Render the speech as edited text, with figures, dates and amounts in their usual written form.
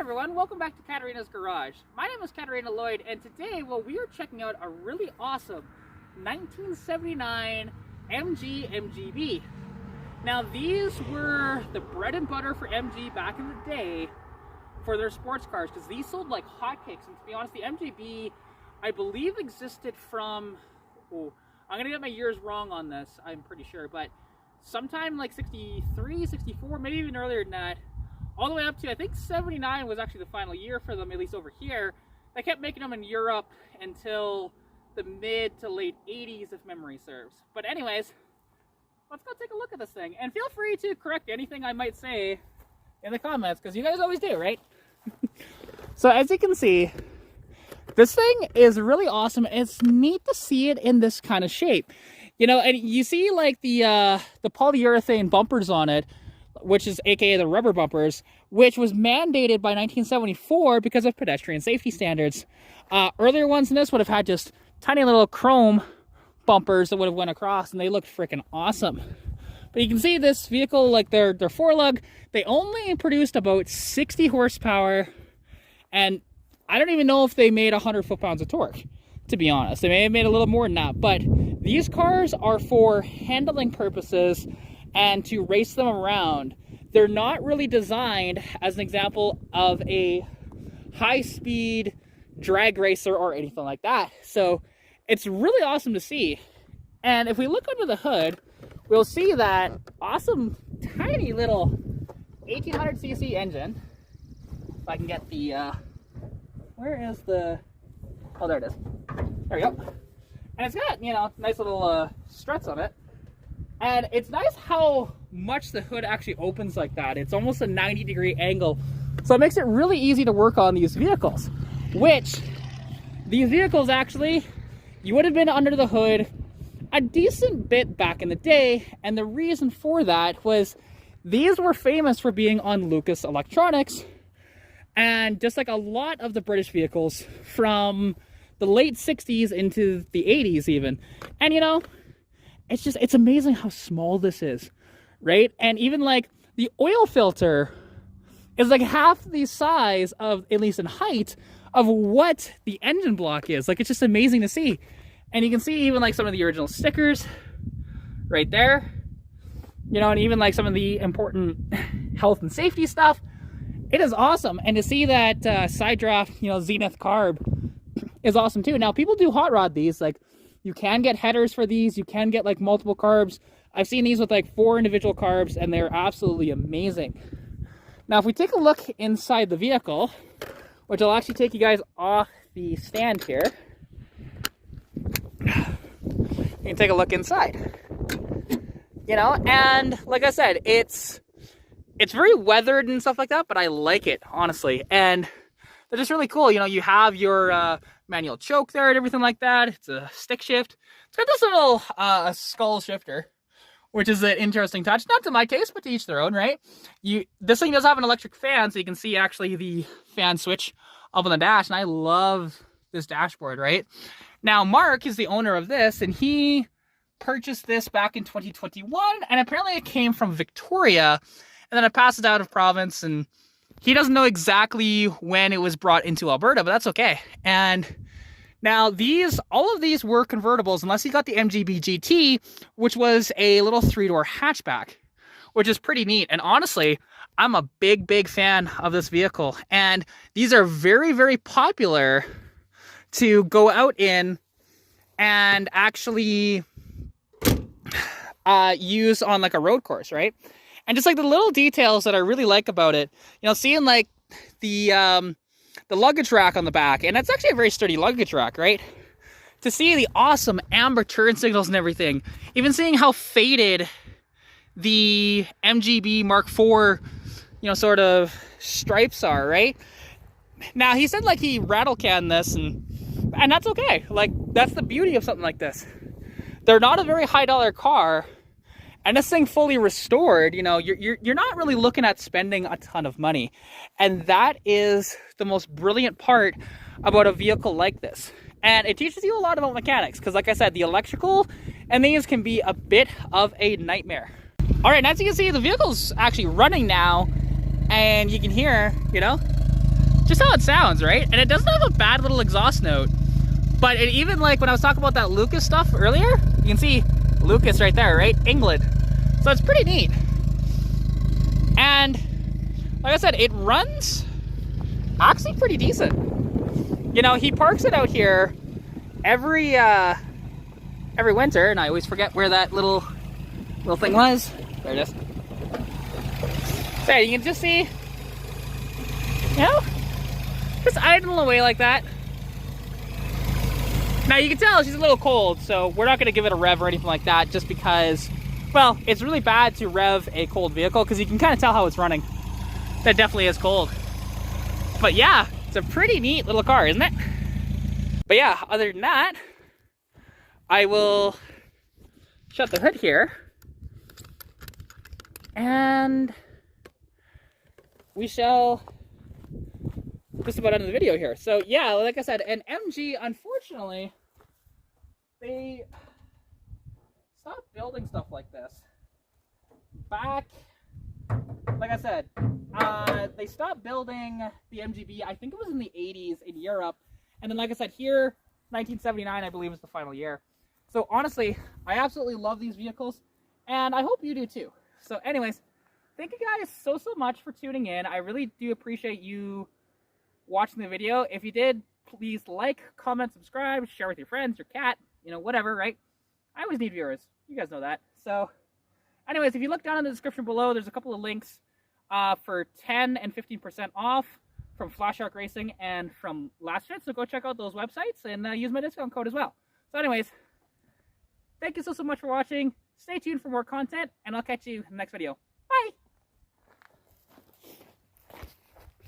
everyone, welcome back to Katarina's Garage. My name is Katarina Lloyd, and today, we are checking out a really awesome 1979 MG MGB. Now, these were the bread and butter for MG back in the day for their sports cars, because these sold like hotcakes. And to be honest, the MGB, I believe, existed from, I'm gonna get my years wrong on this, I'm pretty sure, but sometime like 63, 64, maybe even earlier than that, all the way up to, I think 79 was actually the final year for them, at least over here. They kept making them in Europe until the mid to late 80s, if memory serves. But anyways, let's go take a look at this thing. And feel free to correct anything I might say in the comments, because you guys always do, right? So as you can see, this thing is really awesome. It's neat to see it in this kind of shape. You know, and you see like the polyurethane bumpers on it, which is aka the rubber bumpers, which was mandated by 1974 because of pedestrian safety standards. Earlier ones than this would have had just tiny little chrome bumpers that would have went across, and they looked freaking awesome. But you can see this vehicle, like their forelug, they only produced about 60 horsepower, and I don't even know if they made 100 foot-pounds of torque, to be honest. They may have made a little more than that, but these cars are for handling purposes and to race them around. They're not really designed as an example of a high-speed drag racer or anything like that. So it's really awesome to see. And if we look under the hood, we'll see that awesome tiny little 1800cc engine. If I can get the, where is the, oh, there it is. There we go. And it's got, you know, nice little struts on it. And it's nice how much the hood actually opens like that. It's almost a 90-degree angle. So it makes it really easy to work on these vehicles. Which, these vehicles actually, you would have been under the hood a decent bit back in the day. And the reason for that was these were famous for being on Lucas Electronics. And just like a lot of the British vehicles from the late 60s into the 80s even. And you know, it's amazing how small this is, right? And even like the oil filter is like half the size of, at least in height, of what the engine block is. Like, it's just amazing to see. And you can see even like some of the original stickers right there, you know, and even like some of the important health and safety stuff. It is awesome. And to see that side draft, you know, Zenith carb is awesome too. Now, people do hot rod these, like, you can get headers for these. You can get like multiple carbs. I've seen these with like 4 individual carbs, and they're absolutely amazing. Now, if we take a look inside the vehicle, which I'll actually take you guys off the stand here, you can take a look inside. You know, and like I said, it's very weathered and stuff like that, but I like it, honestly. And they're just really cool. You know, you have your manual choke there and everything like that. It's a stick shift. It's got this little skull shifter, which is an interesting touch. Not to my taste, but to each their own, right? This thing does have an electric fan, so you can see actually the fan switch up on the dash, and I love this dashboard, right? Now, Mark is the owner of this, and he purchased this back in 2021, and apparently it came from Victoria, and then it passed it out of province, and he doesn't know exactly when it was brought into Alberta, but that's okay. And now all of these were convertibles, unless you got the MGB GT, which was a little 3-door hatchback, which is pretty neat. And honestly, I'm a big, big fan of this vehicle. And these are very, very popular to go out in and actually use on like a road course, right? And just like the little details that I really like about it, you know, seeing like the luggage rack on the back, and that's actually a very sturdy luggage rack, right? To see the awesome amber turn signals and everything, even seeing how faded the MGB Mark IV, you know, sort of stripes are, right? Now, he said like he rattle canned this, and that's okay. Like, that's the beauty of something like this. They're not a very high dollar car. And this thing fully restored, you know, you're not really looking at spending a ton of money. And that is the most brilliant part about a vehicle like this. And it teaches you a lot about mechanics, because like I said, the electrical and these can be a bit of a nightmare. All right, as you can see, the vehicle's actually running now, and you can hear, you know, just how it sounds, right? And it doesn't have a bad little exhaust note. But it even, like, when I was talking about that Lucas stuff earlier, you can see Lucas right there, right? England. So it's pretty neat. And like I said, it runs actually pretty decent. You know, he parks it out here every winter, and I always forget where that little thing was. There it is. So you can just see, you know, just idling away like that. Now you can tell she's a little cold, so we're not going to give it a rev or anything like that, just because, well, it's really bad to rev a cold vehicle because you can kind of tell how it's running. That definitely is cold. But yeah, it's a pretty neat little car, isn't it? But yeah, other than that, I will shut the hood here. And we shall just about end the video here. So yeah, like I said, an MG, unfortunately, they stopped building stuff like this back, like I said, they stopped building the MGB, I think it was in the 80s in Europe. And then, like I said, here, 1979, I believe, is the final year. So honestly, I absolutely love these vehicles, and I hope you do too. So anyways, thank you guys so much for tuning in. I really do appreciate you watching the video. If you did, please like, comment, subscribe, share with your friends, your cat, you know, whatever, right? I always need viewers. You guys know that. So anyways, if you look down in the description below, there's a couple of links for 10 and 15% off from Flash Shark Racing and from LastFit. So go check out those websites and use my discount code as well. So anyways, thank you so much for watching. Stay tuned for more content, and I'll catch you in the next video. Bye!